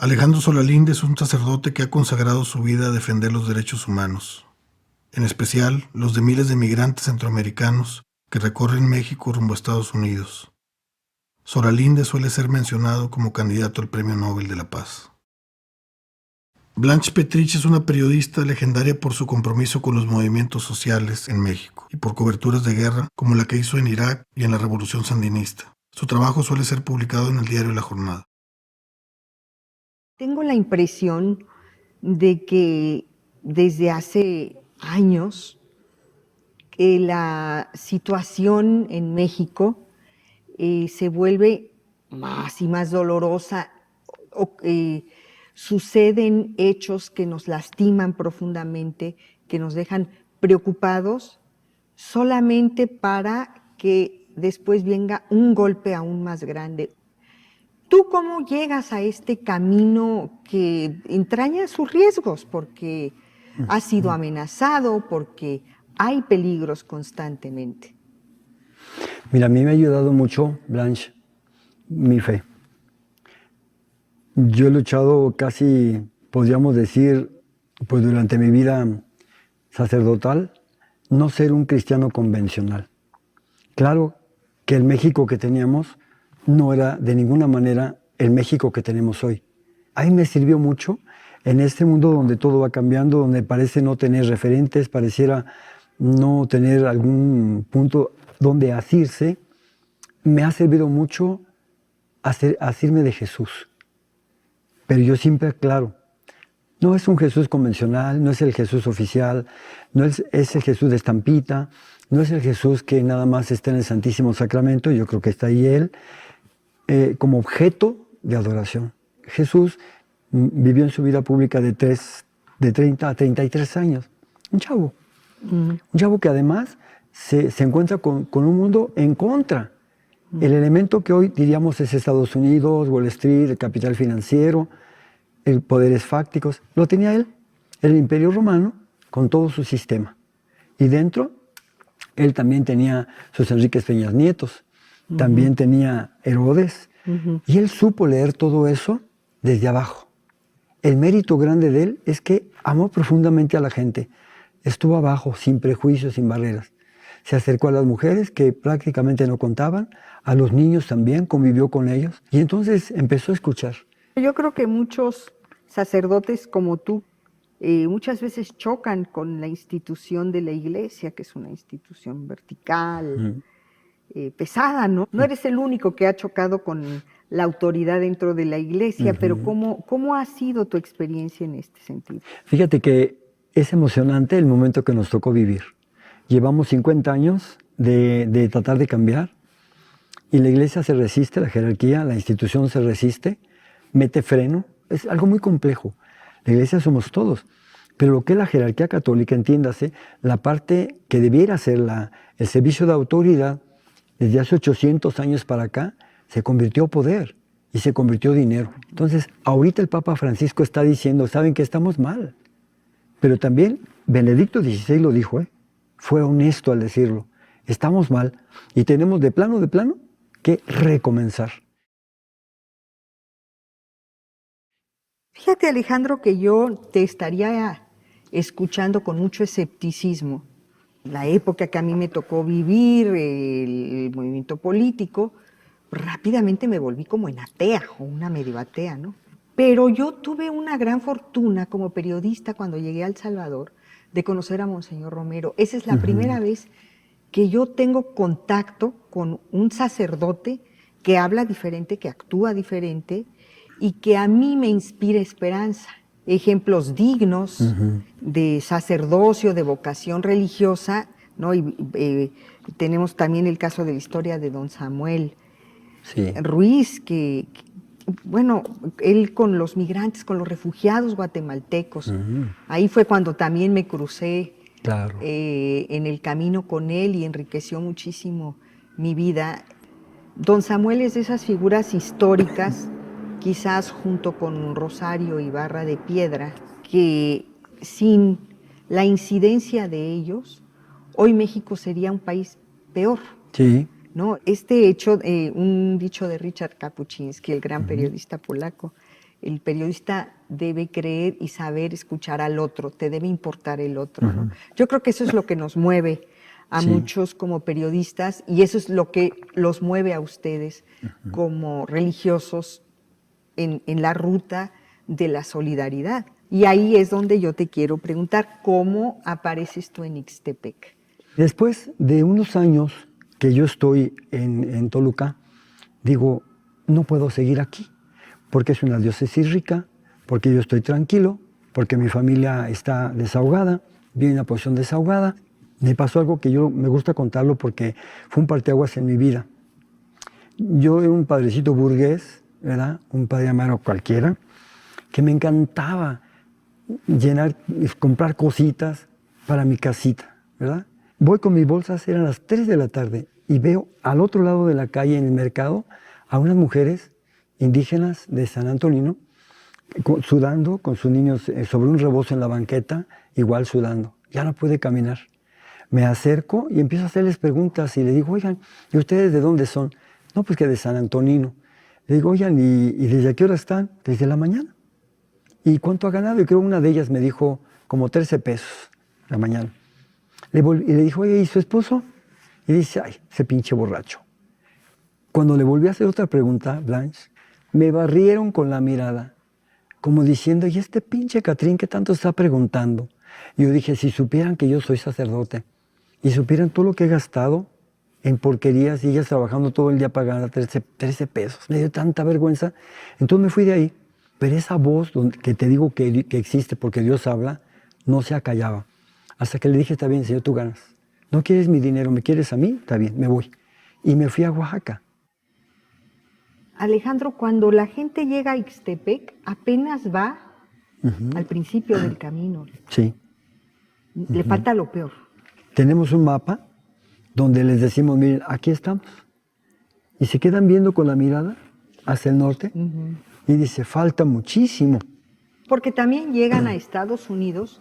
Alejandro Solalinde es un sacerdote que ha consagrado su vida a defender los derechos humanos, en especial los de miles de migrantes centroamericanos que recorren México rumbo a Estados Unidos. Solalinde suele ser mencionado como candidato al Premio Nobel de la Paz. Blanche Petrich es una periodista legendaria por su compromiso con los movimientos sociales en México y por coberturas de guerra como la que hizo en Irak y en la Revolución Sandinista. Su trabajo suele ser publicado en el diario La Jornada. Tengo la impresión de que desde hace años la situación en México se vuelve más y más dolorosa. Suceden hechos que nos lastiman profundamente, que nos dejan preocupados, solamente para que después venga un golpe aún más grande. ¿Tú cómo llegas a este camino que entraña sus riesgos? Porque has sido amenazado, porque hay peligros constantemente. Mira, a mí me ha ayudado mucho, Blanche, mi fe. Yo he luchado casi, podríamos decir, pues durante mi vida sacerdotal, no ser un cristiano convencional. Claro que el México que teníamos no era de ninguna manera el México que tenemos hoy. Ahí me sirvió mucho en este mundo donde todo va cambiando, donde parece no tener referentes, pareciera no tener algún punto donde asirse. Me ha servido mucho asirme de Jesús. Pero yo siempre aclaro, no es un Jesús convencional, no es el Jesús oficial, no es el Jesús de estampita, no es el Jesús que nada más está en el Santísimo Sacramento, yo creo que está ahí Él, como objeto de adoración. Jesús vivió en su vida pública de 30 a 33 años, un chavo. Un chavo que además se encuentra con un mundo en contra. El elemento que hoy diríamos es Estados Unidos, Wall Street, el capital financiero, el poderes fácticos, lo tenía él, el Imperio Romano, con todo su sistema. Y dentro, él también tenía sus Enríquez Peñas Nietos, también tenía Herodes, y él supo leer todo eso desde abajo. El mérito grande de él es que amó profundamente a la gente, estuvo abajo, sin prejuicios, sin barreras. Se acercó a las mujeres que prácticamente no contaban, a los niños también, convivió con ellos, y entonces empezó a escuchar. Yo creo que muchos sacerdotes como tú muchas veces chocan con la institución de la iglesia, que es una institución vertical, pesada, ¿no? No eres el único que ha chocado con la autoridad dentro de la iglesia, pero ¿cómo ha sido tu experiencia en este sentido? Fíjate que es emocionante el momento que nos tocó vivir. Llevamos 50 años de tratar de cambiar y la iglesia se resiste, la jerarquía, la institución se resiste, mete freno. Es algo muy complejo. La iglesia somos todos. Pero lo que es la jerarquía católica, entiéndase, la parte que debiera ser el servicio de autoridad, desde hace 800 años para acá, se convirtió en poder y se convirtió en dinero. Entonces, ahorita el Papa Francisco está diciendo, ¿saben que estamos mal? Pero también Benedicto XVI lo dijo, fue honesto al decirlo. Estamos mal y tenemos de plano, que recomenzar. Fíjate, Alejandro, que yo te estaría escuchando con mucho escepticismo. La época que a mí me tocó vivir, el movimiento político, rápidamente me volví como en atea, o una medio atea, ¿no? Pero yo tuve una gran fortuna como periodista cuando llegué a El Salvador de conocer a Monseñor Romero. Esa es la primera vez que yo tengo contacto con un sacerdote que habla diferente, que actúa diferente y que a mí me inspira esperanza. Ejemplos dignos de sacerdocio, de vocación religiosa, ¿no? Y tenemos también el caso de la historia de don Samuel Ruiz, que, bueno, él con los migrantes, con los refugiados guatemaltecos. Ahí fue cuando también me crucé en el camino con él y enriqueció muchísimo mi vida. Don Samuel es de esas figuras históricas, quizás junto con Rosario Ibarra de Piedra, que sin la incidencia de ellos, hoy México sería un país peor. Sí. ¿No? Este hecho, un dicho de Richard Kapuczynski, el gran periodista polaco, el periodista debe creer y saber escuchar al otro, te debe importar el otro, ¿no? Yo creo que eso es lo que nos mueve a muchos como periodistas y eso es lo que los mueve a ustedes como religiosos en la ruta de la solidaridad. Y ahí es donde yo te quiero preguntar, ¿cómo apareces tú en Ixtepec? Después de unos años que yo estoy en Toluca, digo, no puedo seguir aquí, porque es una diócesis rica, porque yo estoy tranquilo, porque mi familia está desahogada, vive en una posición desahogada. Me pasó algo que me gusta contarlo porque fue un parteaguas en mi vida. Yo era un padrecito burgués, ¿verdad? Un padre amaro cualquiera, que me encantaba comprar cositas para mi casita, ¿verdad? Voy con mis bolsas, eran las 3 de la tarde, y veo al otro lado de la calle, en el mercado, a unas mujeres indígenas de San Antonino, sudando con sus niños sobre un rebozo en la banqueta, igual sudando. Ya no pude caminar. Me acerco y empiezo a hacerles preguntas y le digo, oigan, ¿y ustedes de dónde son? No, pues que de San Antonino. Le digo, oigan, ¿y desde qué hora están? Desde la mañana. ¿Y cuánto ha ganado? Y creo una de ellas me dijo como 13 pesos la mañana. Y le dijo, oye, ¿y su esposo? Y dice, ay, ese pinche borracho. Cuando le volví a hacer otra pregunta, Blanche, me barrieron con la mirada, como diciendo, ¿y este pinche Catrín qué tanto está preguntando? Y yo dije, si supieran que yo soy sacerdote y supieran todo lo que he gastado en porquerías y ellas trabajando todo el día pagando 13 pesos, me dio tanta vergüenza. Entonces me fui de ahí. Pero esa voz que te digo que existe porque Dios habla, no se acallaba. Hasta que le dije, está bien, Señor, tú ganas. No quieres mi dinero, ¿me quieres a mí? Está bien, me voy. Y me fui a Oaxaca. Alejandro, cuando la gente llega a Ixtepec, apenas va al principio del camino. Sí. Le falta lo peor. Tenemos un mapa donde les decimos, miren, aquí estamos. Y se quedan viendo con la mirada hacia el norte y dice, falta muchísimo. Porque también llegan a Estados Unidos,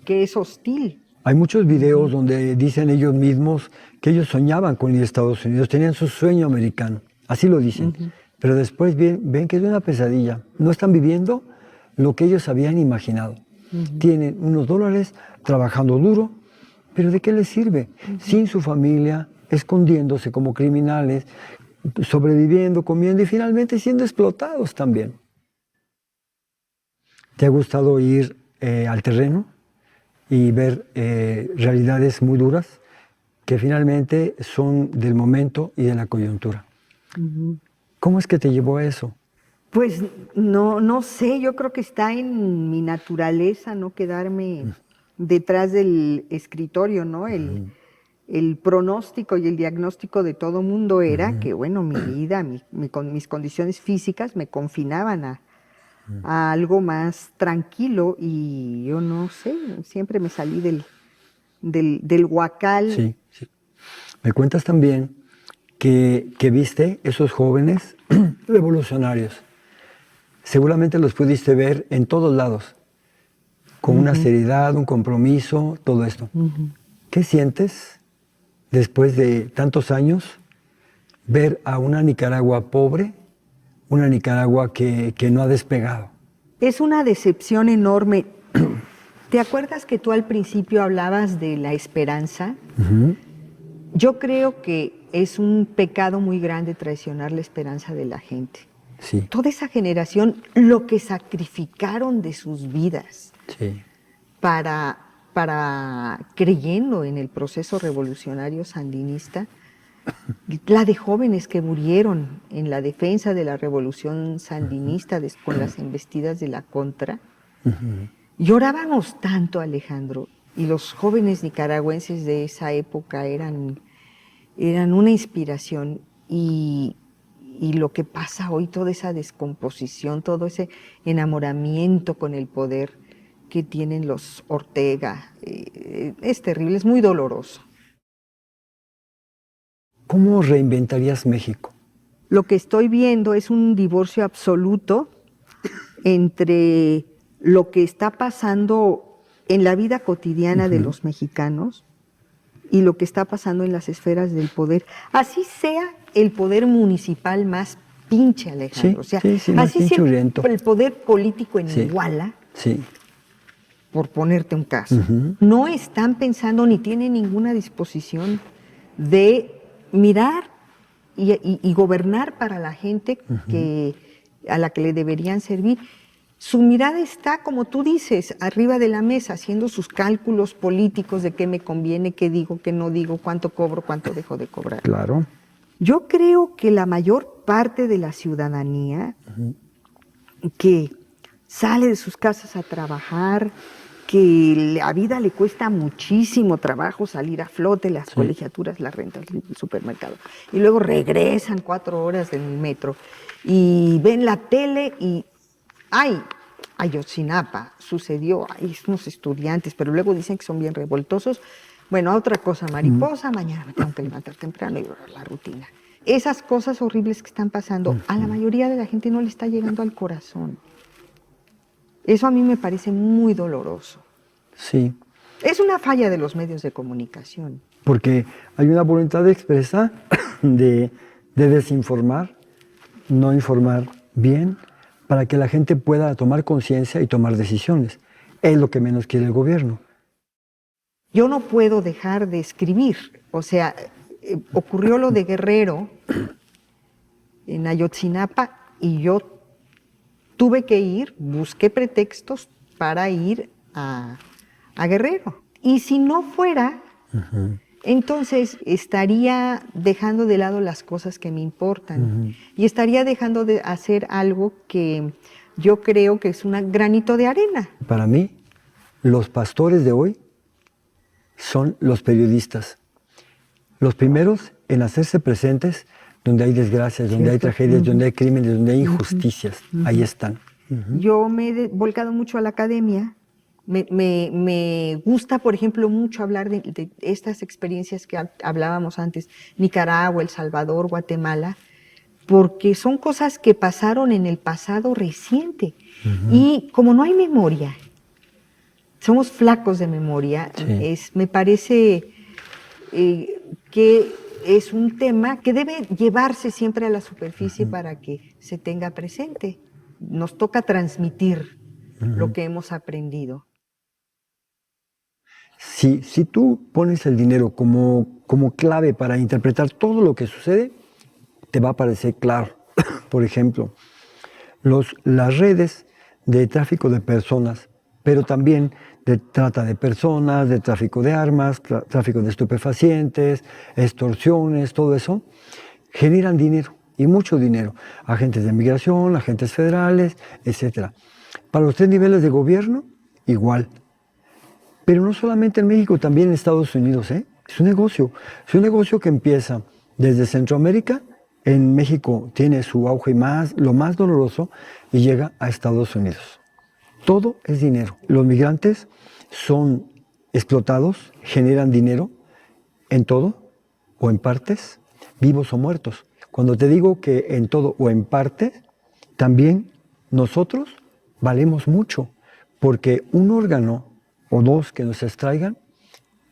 que es hostil. Hay muchos videos donde dicen ellos mismos que ellos soñaban con ir a Estados Unidos, tenían su sueño americano, así lo dicen. Pero después ven que es una pesadilla. No están viviendo lo que ellos habían imaginado. Tienen unos dólares, trabajando duro, pero ¿de qué les sirve? Sin su familia, escondiéndose como criminales, sobreviviendo, comiendo y finalmente siendo explotados también. ¿Te ha gustado ir al terreno y ver realidades muy duras que finalmente son del momento y de la coyuntura? ¿Cómo es que te llevó a eso? Pues no sé, yo creo que está en mi naturaleza no quedarme detrás del escritorio, ¿no? El pronóstico y el diagnóstico de todo mundo era que, bueno, mi vida, mis condiciones físicas me confinaban a algo más tranquilo y yo no sé, siempre me salí del huacal. Sí, sí. Me cuentas también que viste esos jóvenes revolucionarios. Seguramente los pudiste ver en todos lados, con una seriedad, un compromiso, todo esto. ¿Qué sientes después de tantos años ver a una Nicaragua pobre, una Nicaragua que no ha despegado? Es una decepción enorme. ¿Te acuerdas que tú al principio hablabas de la esperanza? Yo creo que es un pecado muy grande traicionar la esperanza de la gente. Sí. Toda esa generación, lo que sacrificaron de sus vidas para creyendo en el proceso revolucionario sandinista, la de jóvenes que murieron en la defensa de la revolución sandinista con las embestidas de la Contra. Llorábamos tanto, Alejandro, y los jóvenes nicaragüenses de esa época eran una inspiración y lo que pasa hoy, toda esa descomposición, todo ese enamoramiento con el poder que tienen los Ortega, es terrible, es muy doloroso. ¿Cómo reinventarías México? Lo que estoy viendo es un divorcio absoluto entre lo que está pasando en la vida cotidiana de los mexicanos y lo que está pasando en las esferas del poder. Así sea el poder municipal más pinche, Alejandro. Sí, O sea, sí, así Martín Churriento. el poder político en Sí. Iguala, Sí. por ponerte un caso, no están pensando ni tienen ninguna disposición de mirar y gobernar para la gente a la que le deberían servir. Su mirada está, como tú dices, arriba de la mesa, haciendo sus cálculos políticos de qué me conviene, qué digo, qué no digo, cuánto cobro, cuánto dejo de cobrar. Claro. Yo creo que la mayor parte de la ciudadanía que sale de sus casas a trabajar, que la vida le cuesta muchísimo trabajo salir a flote, las colegiaturas, las rentas del supermercado, y luego regresan 4 horas en el metro y ven la tele y ¡ay! Ayotzinapa sucedió, hay unos estudiantes, pero luego dicen que son bien revoltosos. Bueno, otra cosa, mariposa, mañana me tengo que levantar temprano y la rutina. Esas cosas horribles que están pasando, a la mayoría de la gente no le está llegando al corazón. Eso a mí me parece muy doloroso. Sí. Es una falla de los medios de comunicación. Porque hay una voluntad expresa de desinformar, no informar bien, para que la gente pueda tomar conciencia y tomar decisiones. Es lo que menos quiere el gobierno. Yo no puedo dejar de escribir. O sea, ocurrió lo de Guerrero en Ayotzinapa y yo tuve que ir, busqué pretextos para ir a Guerrero. Y si no fuera, entonces estaría dejando de lado las cosas que me importan y estaría dejando de hacer algo que yo creo que es un granito de arena. Para mí, los pastores de hoy son los periodistas. Los primeros en hacerse presentes donde hay desgracias, donde hay tragedias, donde hay crímenes, donde hay injusticias. Ahí están. Yo me he volcado mucho a la academia. Me gusta, por ejemplo, mucho hablar de estas experiencias que hablábamos antes, Nicaragua, El Salvador, Guatemala, porque son cosas que pasaron en el pasado reciente. Y como no hay memoria, somos flacos de memoria, me parece que es un tema que debe llevarse siempre a la superficie para que se tenga presente. Nos toca transmitir lo que hemos aprendido. Si tú pones el dinero como clave para interpretar todo lo que sucede, te va a parecer claro. Por ejemplo, las redes de tráfico de personas, pero también de trata de personas, de tráfico de armas, tráfico de estupefacientes, extorsiones, todo eso, generan dinero, y mucho dinero. Agentes de migración, agentes federales, etc. Para los 3 niveles de gobierno, igual. Pero no solamente en México, también en Estados Unidos, ¿eh? Es un negocio que empieza desde Centroamérica. En México tiene su auge lo más doloroso, y llega a Estados Unidos. Todo es dinero. Los migrantes son explotados, generan dinero en todo o en partes, vivos o muertos. Cuando te digo que en todo o en parte, también nosotros valemos mucho, porque un órgano o 2 que nos extraigan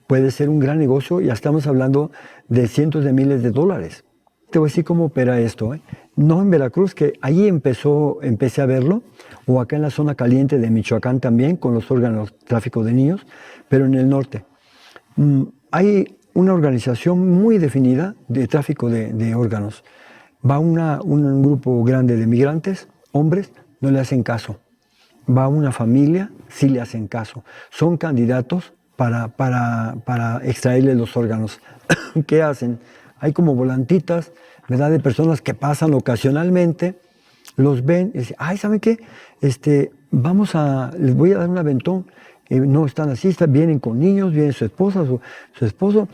puede ser un gran negocio. Ya estamos hablando de cientos de miles de dólares. Te voy a decir cómo opera esto, ¿eh? No en Veracruz, que ahí empecé a verlo, o acá en la zona caliente de Michoacán también, con los órganos tráfico de niños, pero en el norte. Hay una organización muy definida de tráfico de órganos. Va un grupo grande de migrantes, hombres, no le hacen caso. Va una familia, sí le hacen caso. Son candidatos para extraerle los órganos. ¿Qué hacen? Hay como volantitas, ¿verdad?, de personas que pasan ocasionalmente, los ven y dicen, ay, ¿saben qué? Les voy a dar un aventón. No están así, vienen con niños, vienen su esposa, su esposo.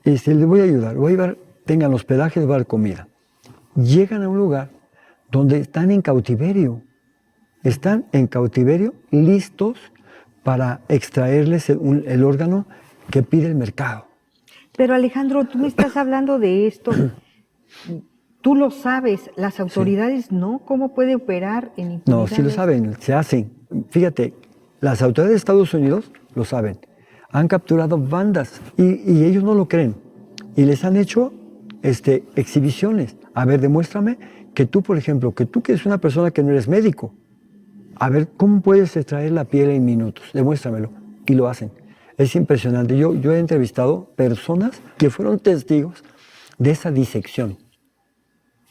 Les voy a ayudar, tengan hospedaje, les voy a dar comida. Llegan a un lugar donde están en cautiverio. Están en cautiverio, listos para extraerles el órgano que pide el mercado. Pero Alejandro, tú me estás hablando de esto. Tú lo sabes, las autoridades no. ¿Cómo puede operar en impunidad? No, sí lo saben, se hacen. Fíjate, las autoridades de Estados Unidos lo saben. Han capturado bandas y ellos no lo creen. Y les han hecho exhibiciones. A ver, demuéstrame que tú, por ejemplo, que tú que eres una persona que no eres médico, a ver, ¿cómo puedes extraer la piel en minutos? Demuéstramelo. Y lo hacen. Es impresionante. Yo he entrevistado personas que fueron testigos de esa disección,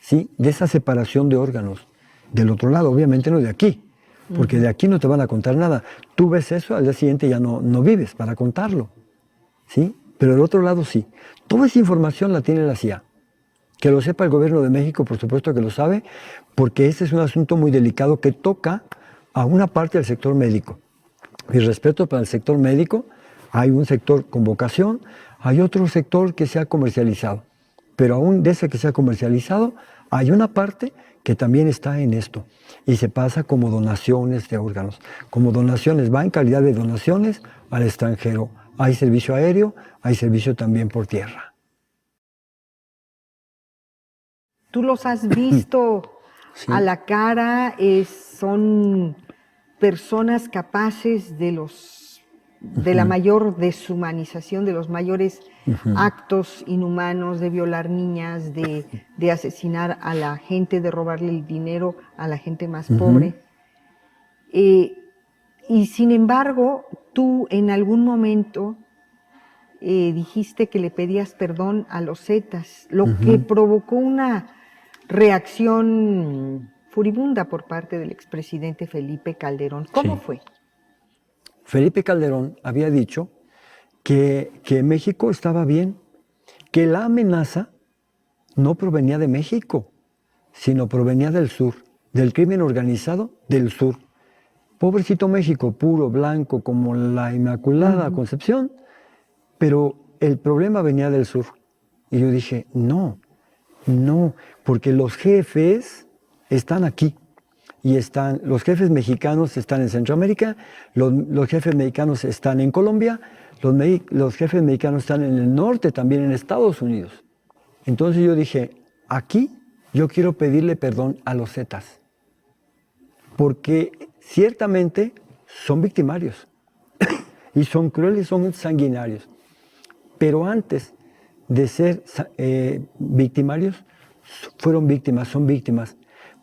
¿sí? De esa separación de órganos. Del otro lado, obviamente no de aquí, porque de aquí no te van a contar nada. Tú ves eso, al día siguiente ya no vives para contarlo, ¿sí? Pero del otro lado sí. Toda esa información la tiene la CIA. Que lo sepa el gobierno de México, por supuesto que lo sabe, porque este es un asunto muy delicado que toca a una parte del sector médico. Mi respeto para el sector médico, hay un sector con vocación, hay otro sector que se ha comercializado, pero aún de ese que se ha comercializado, hay una parte que también está en esto y se pasa como donaciones de órganos, como donaciones, va en calidad de donaciones al extranjero. Hay servicio aéreo, hay servicio también por tierra. ¿Tú los has visto Sí. a la cara? ¿Son personas capaces de la mayor deshumanización, de los mayores actos inhumanos, de violar niñas, de asesinar a la gente, de robarle el dinero a la gente más pobre? Y sin embargo, tú en algún momento dijiste que le pedías perdón a los Zetas, lo que provocó una reacción furibunda por parte del expresidente Felipe Calderón. ¿Cómo Sí. fue? Felipe Calderón había dicho que México estaba bien, que la amenaza no provenía de México, sino provenía del sur, del crimen organizado del sur. Pobrecito México, puro, blanco, como la Inmaculada Concepción, pero el problema venía del sur. Y yo dije, no, porque los jefes están aquí. Y los jefes mexicanos están en Centroamérica, los jefes mexicanos están en Colombia, los jefes mexicanos están en el norte, también en Estados Unidos. Entonces yo dije, aquí yo quiero pedirle perdón a los Zetas, porque ciertamente son victimarios, y son crueles, son sanguinarios. Pero antes de ser victimarios, fueron víctimas, son víctimas,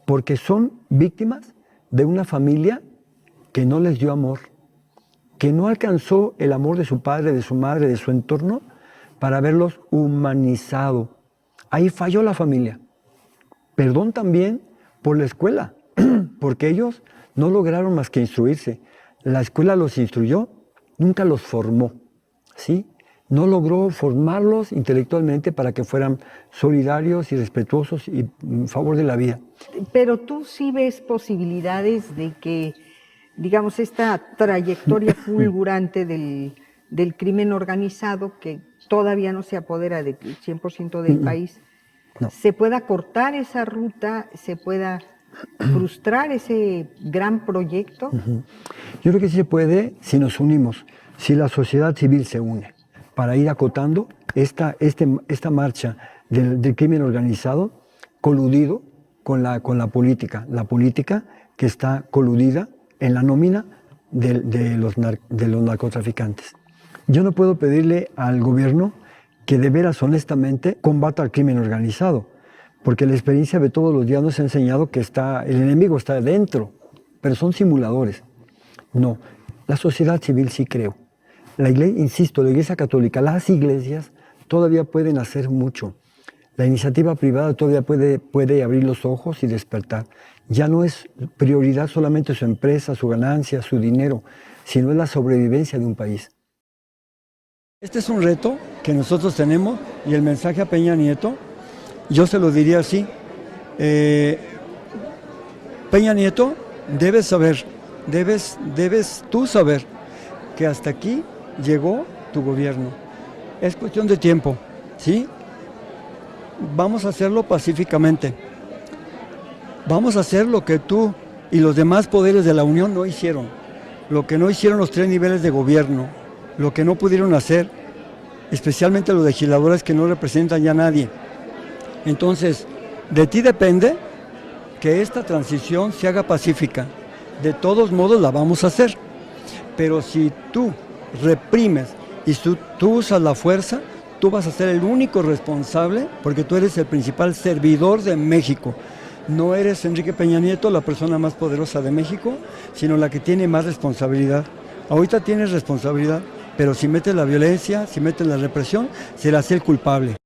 porque son víctimas de una familia que no les dio amor, que no alcanzó el amor de su padre, de su madre, de su entorno, para haberlos humanizado. Ahí falló la familia. Perdón también por la escuela, porque ellos no lograron más que instruirse. La escuela los instruyó, nunca los formó, ¿sí? No logró formarlos intelectualmente para que fueran solidarios y respetuosos y en favor de la vida. Pero tú sí ves posibilidades de que, digamos, esta trayectoria fulgurante del crimen organizado, que todavía no se apodera del 100% del país, No. se pueda cortar esa ruta, se pueda frustrar ese gran proyecto. Yo creo que sí se puede si nos unimos, si la sociedad civil se une, para ir acotando esta marcha del crimen organizado, coludido con la política que está coludida en la nómina de los narcotraficantes. Yo no puedo pedirle al gobierno que de veras honestamente combata el crimen organizado, porque la experiencia de todos los días nos ha enseñado que el enemigo está dentro, pero son simuladores. No, la sociedad civil sí creo. La iglesia, insisto, la Iglesia Católica, las iglesias todavía pueden hacer mucho. La iniciativa privada todavía puede abrir los ojos y despertar. Ya no es prioridad solamente su empresa, su ganancia, su dinero, sino es la sobrevivencia de un país. Este es un reto que nosotros tenemos y el mensaje a Peña Nieto, yo se lo diría así. Peña Nieto, debes saber, debes tú saber que hasta aquí llegó tu gobierno. Es cuestión de tiempo, ¿sí? Vamos a hacerlo pacíficamente. Vamos a hacer lo que tú y los demás poderes de la Unión no hicieron. Lo que no hicieron los 3 niveles de gobierno. Lo que no pudieron hacer, especialmente los legisladores que no representan ya a nadie. Entonces, de ti depende que esta transición se haga pacífica. De todos modos la vamos a hacer. Pero si tú reprimes y tú usas la fuerza, tú vas a ser el único responsable porque tú eres el principal servidor de México. No eres Enrique Peña Nieto, la persona más poderosa de México, sino la que tiene más responsabilidad. Ahorita tienes responsabilidad, pero si metes la violencia, si metes la represión, serás el culpable.